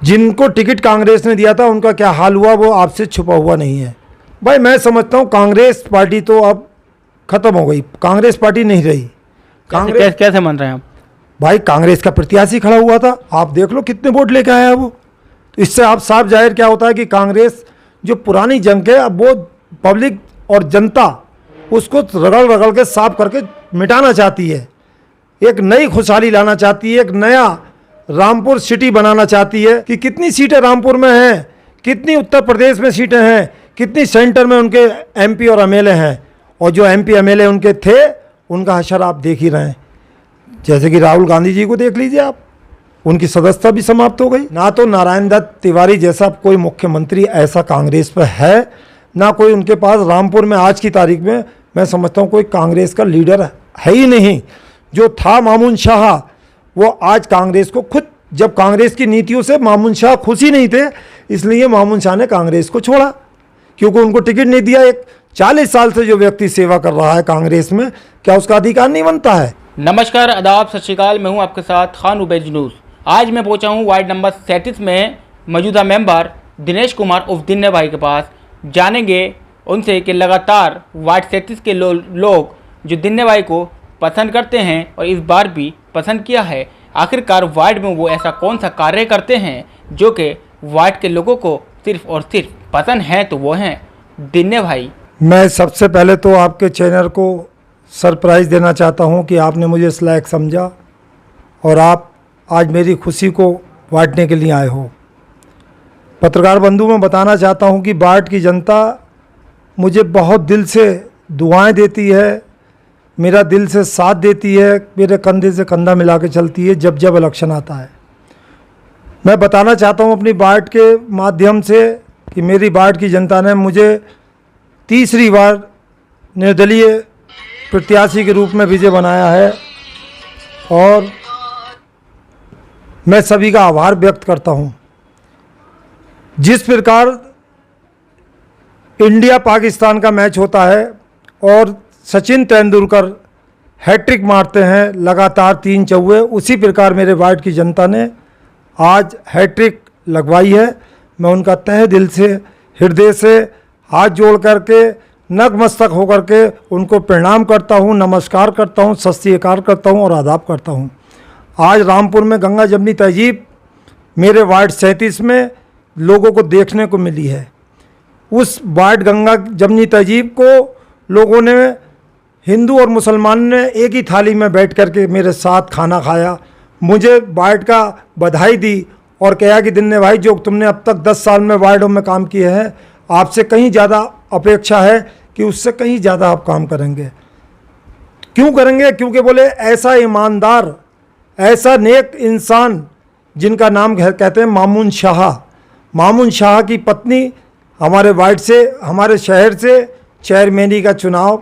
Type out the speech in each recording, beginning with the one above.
जिनको टिकट कांग्रेस ने दिया था उनका क्या हाल हुआ वो आपसे छुपा हुआ नहीं है। भाई मैं समझता हूँ कांग्रेस पार्टी तो अब खत्म हो गई, कांग्रेस पार्टी नहीं रही। कांग्रेस कैसे मान रहे हैं आप? भाई कांग्रेस का प्रत्याशी खड़ा हुआ था, आप देख लो कितने वोट लेके आया है वो। तो इससे आप साफ जाहिर क्या होता है कि कांग्रेस जो पुरानी जंग है अब वो पब्लिक और जनता उसको रगड़ रगड़ के साफ करके मिटाना चाहती है, एक नई खुशहाली लाना चाहती है, एक नया रामपुर सिटी बनाना चाहती है। कि कितनी सीटें रामपुर में हैं, कितनी उत्तर प्रदेश में सीटें हैं, कितनी सेंटर में उनके एमपी और एमएलए हैं, और जो एमपी एमएलए उनके थे उनका हशर आप देख ही रहे हैं। जैसे कि राहुल गांधी जी को देख लीजिए आप, उनकी सदस्यता भी समाप्त हो गई। ना तो नारायण दत्त तिवारी जैसा कोई मुख्यमंत्री ऐसा कांग्रेस पर है, ना कोई उनके पास रामपुर में आज की तारीख में मैं समझता हूँ कोई कांग्रेस का लीडर है ही नहीं। जो था मामून शाह वो आज कांग्रेस को खुद, जब कांग्रेस की नीतियों से मामून शाह खुश ही नहीं थे, इसलिए मामून शाह ने कांग्रेस को छोड़ा, क्योंकि उनको टिकट नहीं दिया। एक 40 साल से जो व्यक्ति सेवा कर रहा है कांग्रेस में, क्या उसका अधिकार नहीं बनता है? नमस्कार, आदाब, सत श्री अकाल। मैं हूं आपके साथ खान उबैद न्यूज़। आज मैं पहुंचा हूं वार्ड नंबर 37 में मौजूदा मेंबर दिनेश कुमार उर्फ दिन्ने भाई के पास। जानेंगे उनसे कि लगातार वार्ड 37 के लोग जो दिन्ने भाई को पसंद करते हैं और इस बार भी पसंद किया है, आखिरकार वार्ड में वो ऐसा कौन सा कार्य करते हैं जो कि वार्ड के लोगों को सिर्फ और सिर्फ पसंद है, तो वो हैं दिन्ने भाई। मैं सबसे पहले तो आपके चैनल को सरप्राइज़ देना चाहता हूं कि आपने मुझे इस लायक समझा और आप आज मेरी खुशी को बांटने के लिए आए हो। पत्रकार बंधु, मैं बताना चाहता हूं कि बाढ़ की जनता मुझे बहुत दिल से दुआएं देती है, मेरा दिल से साथ देती है, मेरे कंधे से कंधा मिला के चलती है जब जब इलेक्शन आता है। मैं बताना चाहता हूं अपनी बाढ़ के माध्यम से कि मेरी बाढ़ की जनता ने मुझे तीसरी बार निर्दलीय प्रत्याशी के रूप में विजय बनाया है और मैं सभी का आभार व्यक्त करता हूं। जिस प्रकार इंडिया पाकिस्तान का मैच होता है और सचिन तेंदुलकर हैट्रिक मारते हैं लगातार 3 चौके, उसी प्रकार मेरे वार्ड की जनता ने आज हैट्रिक लगवाई है। मैं उनका तहे दिल से, हृदय से हाथ जोड़ करके, नतमस्तक होकर के उनको प्रणाम करता हूं, नमस्कार करता हूं, सत श्री अकाल करता हूं और आदाब करता हूं। आज रामपुर में गंगा जमनी तहजीब मेरे वार्ड 37 में लोगों को देखने को मिली है। उस वार्ड गंगा जमनी तहजीब को लोगों ने, हिंदू और मुसलमान ने एक ही थाली में बैठ कर के मेरे साथ खाना खाया, मुझे वार्ड का बधाई दी और कहा कि दिन्ने भाई जो तुमने अब तक 10 साल में वार्डों में काम किए हैं, आपसे कहीं ज़्यादा अपेक्षा है कि उससे कहीं ज़्यादा आप काम करेंगे। क्यों करेंगे? क्योंकि बोले ऐसा ईमानदार, ऐसा नेक इंसान जिनका नाम कहते हैं मामून शाह। मामून शाह की पत्नी हमारे वार्ड से, हमारे शहर से चेयरमैनी का चुनाव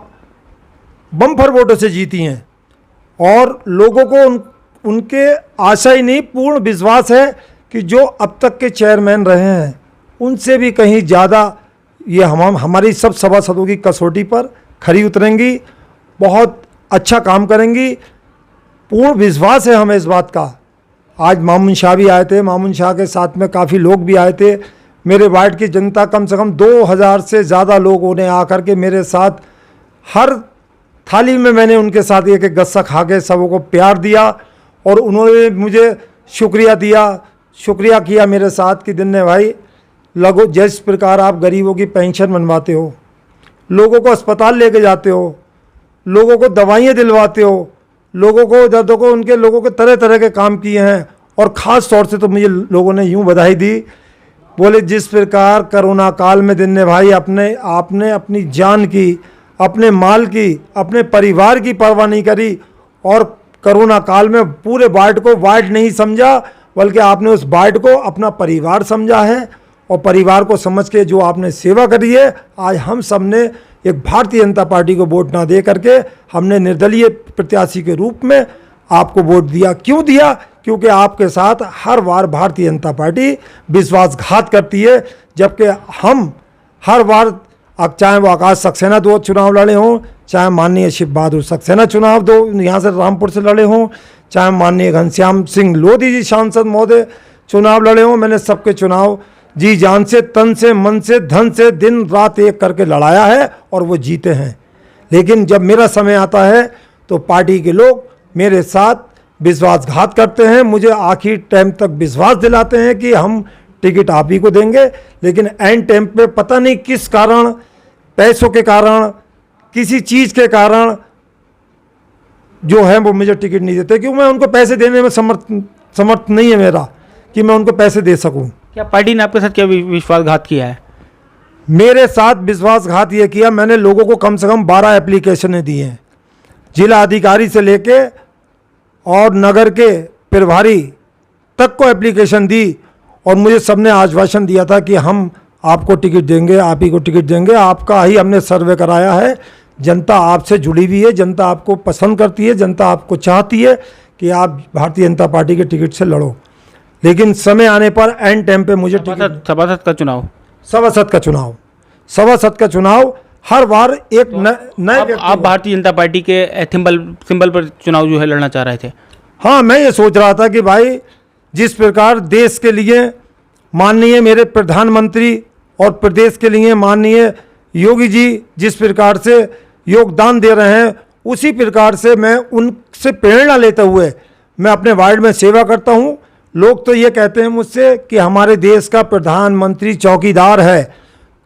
बम्पर वोटों से जीती हैं और लोगों को उनके आशा ही नहीं, पूर्ण विश्वास है कि जो अब तक के चेयरमैन रहे हैं उनसे भी कहीं ज़्यादा ये हमारी सब सभासदों की कसौटी पर खरी उतरेंगी, बहुत अच्छा काम करेंगी। पूर्ण विश्वास है हमें इस बात का। आज मामून शाह भी आए थे, मामून शाह के साथ में काफ़ी लोग भी आए थे। मेरे वार्ड की जनता, कम से कम 2000 से ज़्यादा लोगों ने आकर के मेरे साथ, हर थाली में मैंने उनके साथ एक एक गस्सा खा के सबों को प्यार दिया और उन्होंने मुझे शुक्रिया किया मेरे साथ कि दिन्ने भाई लगो, जिस प्रकार आप गरीबों की पेंशन बनवाते हो, लोगों को अस्पताल लेके जाते हो, लोगों को दवाइयाँ दिलवाते हो, लोगों को दर्दों को, उनके लोगों के तरह तरह के काम किए हैं। और ख़ास तौर से तो मुझे लोगों ने यूँ बधाई दी, बोले जिस प्रकार कोरोना काल में दिन्ने भाई आपने अपनी जान की, अपने माल की, अपने परिवार की परवाह नहीं करी और कोरोना काल में पूरे वार्ड को वार्ड नहीं समझा, बल्कि आपने उस वार्ड को अपना परिवार समझा है और परिवार को समझ के जो आपने सेवा करी है, आज हम सब ने एक भारतीय जनता पार्टी को वोट ना दे करके हमने निर्दलीय प्रत्याशी के रूप में आपको वोट दिया। क्यों दिया? क्योंकि आपके साथ हर बार भारतीय जनता पार्टी विश्वासघात करती है, जबकि हम हर बार, अब चाहे वो आकाश सक्सेना 2 चुनाव लड़े हों, चाहे माननीय शिव बहादुर सक्सेना चुनाव 2 यहाँ से रामपुर से लड़े हों, चाहे माननीय घनश्याम सिंह लोधी जी सांसद महोदय चुनाव लड़े हों, मैंने सबके चुनाव जी जान से, तन से, मन से, धन से, दिन रात एक करके लड़ाया है और वो जीते हैं। लेकिन जब मेरा समय आता है तो पार्टी के लोग मेरे साथ विश्वासघात करते हैं, मुझे आखिर टाइम तक विश्वास दिलाते हैं कि हम टिकट आप ही को देंगे, लेकिन एंड टाइम पे पता नहीं किस कारण, पैसों के कारण, किसी चीज़ के कारण जो है वो मुझे टिकट नहीं देते, क्योंकि मैं उनको पैसे देने में समर्थ नहीं है मेरा कि मैं उनको पैसे दे सकूं। क्या पार्टी ने आपके साथ क्या विश्वासघात किया है? मेरे साथ विश्वासघात ये किया, मैंने लोगों को कम से कम 12 एप्लीकेशनें दी हैं, जिला अधिकारी से लेके और नगर के प्रभारी तक को एप्लीकेशन दी, और मुझे सबने आश्वासन दिया था कि हम आपको टिकट देंगे, आप ही को टिकट देंगे, आपका ही हमने सर्वे कराया है, जनता आपसे जुड़ी हुई है, जनता आपको पसंद करती है, जनता आपको चाहती है कि आप भारतीय जनता पार्टी के टिकट से लड़ो। लेकिन समय आने पर एंड टाइम पे मुझे सभासद का चुनाव, सभासद का चुनाव हर बार एक नए आप भारतीय जनता पार्टी के सिंबल पर चुनाव जो है लड़ना चाह रहे थे? हाँ, मैं ये सोच रहा था कि भाई जिस प्रकार देश के लिए माननीय मेरे प्रधानमंत्री और प्रदेश के लिए माननीय योगी जी जिस प्रकार से योगदान दे रहे हैं, उसी प्रकार से मैं उनसे प्रेरणा लेते हुए मैं अपने वार्ड में सेवा करता हूँ। लोग तो ये कहते हैं मुझसे कि हमारे देश का प्रधानमंत्री चौकीदार है,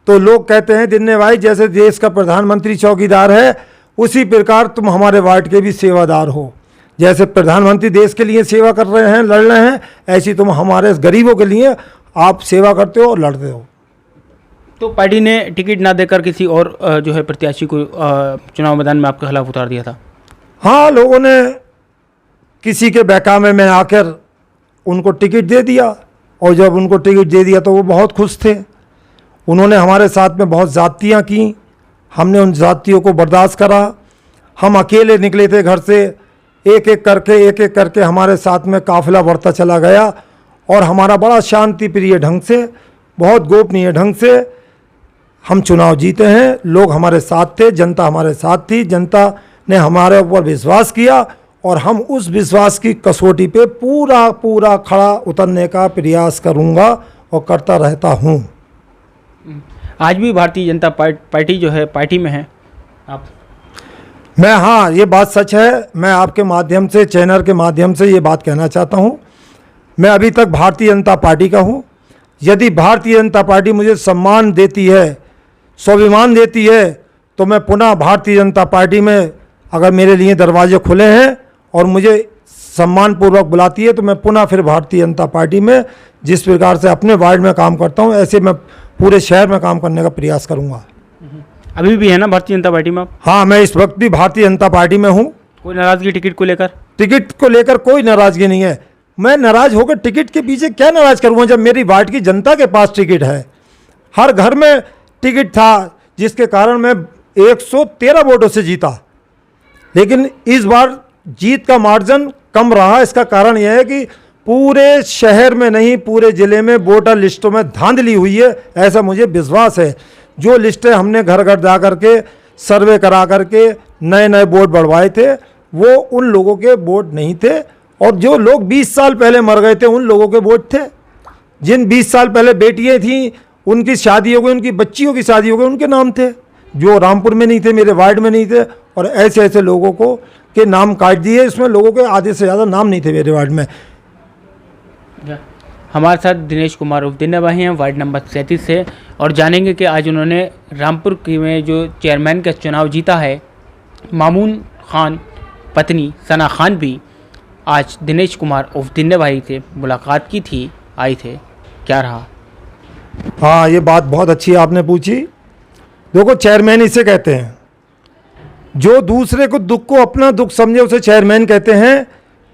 तो लोग कहते हैं दिन्ने भाई जैसे देश का प्रधानमंत्री चौकीदार है, उसी प्रकार तुम हमारे वार्ड के भी सेवादार हो। जैसे प्रधानमंत्री देश के लिए सेवा कर रहे हैं, लड़ रहे हैं, ऐसी तुम हमारे गरीबों के लिए आप सेवा करते हो और लड़ते हो। तो पार्टी ने टिकट ना देकर किसी और जो है प्रत्याशी को चुनाव मैदान में आपके खिलाफ उतार दिया था? हाँ, लोगों ने किसी के बहकावे में आकर उनको टिकट दे दिया, और जब उनको टिकट दे दिया तो वो बहुत खुश थे। उन्होंने हमारे साथ में बहुत ज़्यादतियाँ की, हमने उन ज़्यादतियों को बर्दाश्त करा। हम अकेले निकले थे घर से, एक एक करके हमारे साथ में काफिला बढ़ता चला गया, और हमारा बड़ा शांति प्रिय ढंग से, बहुत गोपनीय ढंग से हम चुनाव जीते हैं। लोग हमारे साथ थे, जनता हमारे साथ थी, जनता ने हमारे ऊपर विश्वास किया, और हम उस विश्वास की कसौटी पे पूरा खड़ा उतरने का प्रयास करूंगा और करता रहता हूं। आज भी भारतीय जनता पार्टी जो है पार्टी में है आप? मैं, हाँ, ये बात सच है। मैं आपके माध्यम से, चैनल के माध्यम से ये बात कहना चाहता हूँ, मैं अभी तक भारतीय जनता पार्टी का हूँ। यदि भारतीय जनता पार्टी मुझे सम्मान देती है, स्वाभिमान देती है, तो मैं पुनः भारतीय जनता पार्टी में, अगर मेरे लिए दरवाजे खुले हैं और मुझे सम्मानपूर्वक बुलाती है, तो मैं पुनः फिर भारतीय जनता पार्टी में जिस प्रकार से अपने वार्ड में काम करता हूँ, ऐसे मैं पूरे शहर में काम करने का प्रयास करूँगा। अभी भी है ना भारतीय जनता पार्टी में आप? हाँ, मैं इस वक्त भी भारतीय जनता पार्टी में हूँ। कोई नाराज़गी टिकट को लेकर? टिकट को लेकर कोई नाराज़गी नहीं है। मैं नाराज़ होकर टिकट के पीछे क्या नाराज़ करूँगा, जब मेरी वार्ड की जनता के पास टिकट है। हर घर में टिकट था, जिसके कारण मैं 113 वोटों से जीता। लेकिन इस बार जीत का मार्जिन कम रहा। इसका कारण यह है कि पूरे शहर में नहीं, पूरे ज़िले में वोटर लिस्टों में धांधली हुई है, ऐसा मुझे विश्वास है। जो लिस्टें हमने घर घर जा कर के सर्वे करा करके नए वोट बढ़वाए थे, वो उन लोगों के वोट नहीं थे, और जो लोग 20 साल पहले मर गए थे उन लोगों के वोट थे। जिन 20 साल पहले बेटियां थीं, उनकी शादी हो गई, उनकी बच्चियों की शादी हो गई, उनके नाम थे, जो रामपुर में नहीं थे, मेरे वार्ड में नहीं थे, और ऐसे ऐसे लोगों को के नाम काट दिए। इसमें लोगों के आधे से ज़्यादा नाम नहीं थे मेरे वार्ड में। हमारे साथ दिनेश कुमार उर्फ दिन्ने भाई हैं, वार्ड नंबर 37 से, और जानेंगे कि आज उन्होंने रामपुर की में जो चेयरमैन का चुनाव जीता है, मामून खान पत्नी सना खान भी आज दिनेश कुमार उर्फ दिन्ने भाई से मुलाकात की थी, आए थे, क्या रहा? हाँ, ये बात बहुत अच्छी आपने पूछी। देखो, चेयरमैन इसे कहते हैं, जो दूसरे को दुख को अपना दुख समझे उसे चेयरमैन कहते हैं।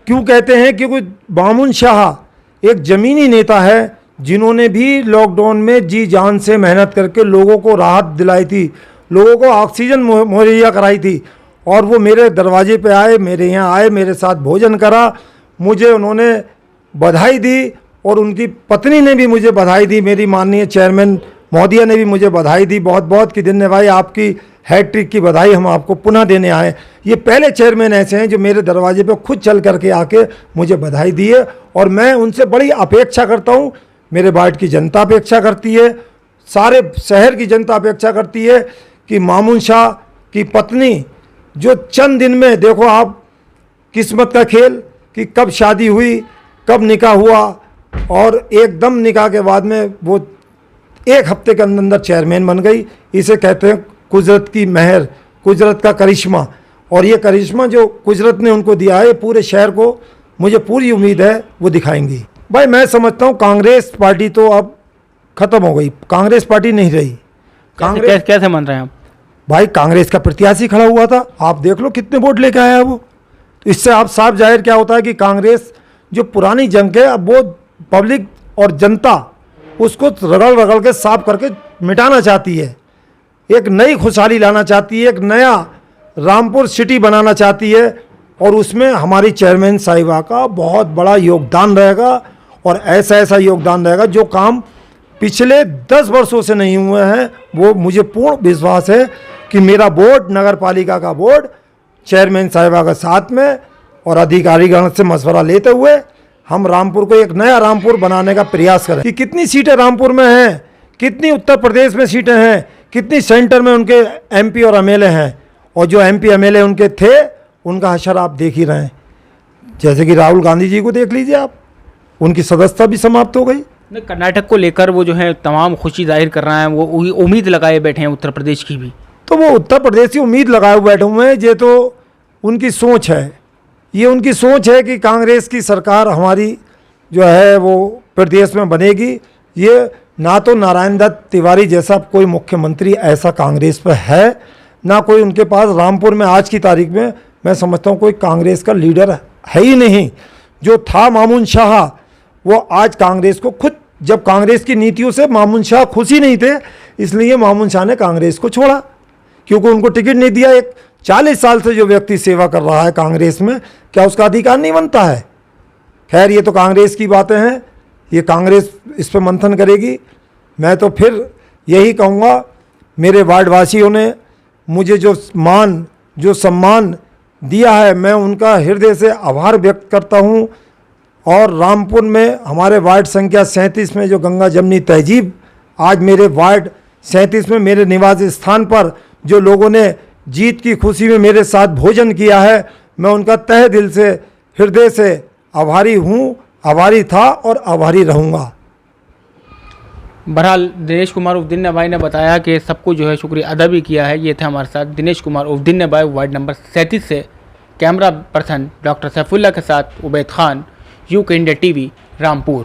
क्यों कहते हैं? क्योंकि मामून शाह एक ज़मीनी नेता है, जिन्होंने भी लॉकडाउन में जी जान से मेहनत करके लोगों को राहत दिलाई थी, लोगों को ऑक्सीजन मुहैया कराई थी, और वो मेरे दरवाजे पे आए, मेरे यहाँ आए, मेरे साथ भोजन करा, मुझे उन्होंने बधाई दी, और उनकी पत्नी ने भी मुझे बधाई दी, मेरी माननीय चेयरमैन मोदिया ने भी मुझे बधाई दी बहुत बहुत कि दिन्ने भाई आपकी हैट्रिक की बधाई हम आपको पुनः देने आए। ये पहले चेयरमैन ऐसे हैं जो मेरे दरवाजे पे खुद चल करके आके मुझे बधाई दी है और मैं उनसे बड़ी अपेक्षा करता हूँ। मेरे वार्ड की जनता अपेक्षा करती है, सारे शहर की जनता अपेक्षा करती है कि मामून शाह की पत्नी जो चंद दिन में, देखो आप किस्मत का खेल कि कब शादी हुई, कब निकाह हुआ और एकदम निकाह के बाद में वो 1 हफ्ते के अंदर चेयरमैन बन गई। इसे कहते हैं कुदरत की मेहर, कुदरत का करिश्मा। और ये करिश्मा जो कुदरत ने उनको दिया है पूरे शहर को, मुझे पूरी उम्मीद है वो दिखाएंगी। भाई मैं समझता हूँ कांग्रेस पार्टी तो अब खत्म हो गई, कांग्रेस पार्टी नहीं रही। कांग्रेस कैसे मान रहे हैं आप? भाई कांग्रेस का प्रत्याशी खड़ा हुआ था, आप देख लो कितने वोट लेके आया है वो। तो इससे आप साफ जाहिर क्या होता है कि कांग्रेस जो पुरानी जंग है अब वो पब्लिक और जनता उसको रगड़ रगड़ के साफ करके मिटाना चाहती है, एक नई खुशहाली लाना चाहती है, एक नया रामपुर सिटी बनाना चाहती है और उसमें हमारी चेयरमैन साहिबा का बहुत बड़ा योगदान रहेगा। और ऐसा ऐसा योगदान रहेगा जो काम पिछले 10 वर्षों से नहीं हुए हैं। वो मुझे पूर्ण विश्वास है कि मेरा बोर्ड, नगर पालिका का बोर्ड चेयरमैन साहिबा के साथ में और अधिकारीगण से मशवरा लेते हुए हम रामपुर को एक नया रामपुर बनाने का प्रयास करें। कि कितनी सीटें रामपुर में हैं, कितनी उत्तर प्रदेश में सीटें हैं, कितनी सेंटर में उनके एमपी और एमएलए हैं, और जो एमपी एमएलए उनके थे उनका हशर आप देख ही रहे हैं। जैसे कि राहुल गांधी जी को देख लीजिए आप, उनकी सदस्यता भी समाप्त हो गई। कर्नाटक को लेकर वो जो है तमाम खुशी जाहिर कर रहे हैं, वो उम्मीद लगाए बैठे हैं उत्तर प्रदेश की भी। तो वो उत्तर प्रदेश की उम्मीद लगाए हुए बैठे हुए हैं, ये तो उनकी सोच है। ये उनकी सोच है कि कांग्रेस की सरकार हमारी जो है वो प्रदेश में बनेगी। ये ना तो नारायण दत्त तिवारी जैसा कोई मुख्यमंत्री ऐसा कांग्रेस पर है, ना कोई उनके पास रामपुर में आज की तारीख में मैं समझता हूँ कोई कांग्रेस का लीडर है ही नहीं। जो था मामून शाह, वो आज कांग्रेस को खुद, जब कांग्रेस की नीतियों से मामून शाह खुश ही नहीं थे, इसलिए मामून शाह ने कांग्रेस को छोड़ा, क्योंकि उनको टिकट नहीं दिया। एक 40 साल से जो व्यक्ति सेवा कर रहा है कांग्रेस में, क्या उसका अधिकार नहीं बनता है? खैर ये तो कांग्रेस की बातें हैं, ये कांग्रेस इस पर मंथन करेगी। मैं तो फिर यही कहूँगा, मेरे वार्डवासियों ने मुझे जो मान, जो सम्मान दिया है, मैं उनका हृदय से आभार व्यक्त करता हूँ। और रामपुर में हमारे वार्ड संख्या 37 में जो गंगा जमनी तहजीब, आज मेरे वार्ड 37 में मेरे निवास स्थान पर जो लोगों ने जीत की खुशी में मेरे साथ भोजन किया है, मैं उनका तहे दिल से, हृदय से आभारी हूँ, आभारी था और आभारी रहूँगा। बहरहाल दिनेश कुमार उफ दिन्ने भाई ने बताया कि सबको जो है शुक्रिया अदा भी किया है। ये थे हमारे साथ दिनेश कुमार उफ दिन्ने भाई, वार्ड नंबर 37 से। कैमरा पर्सन डॉक्टर सैफुल्लाह के साथ Ubaid Khan, UK India TV, Rampur.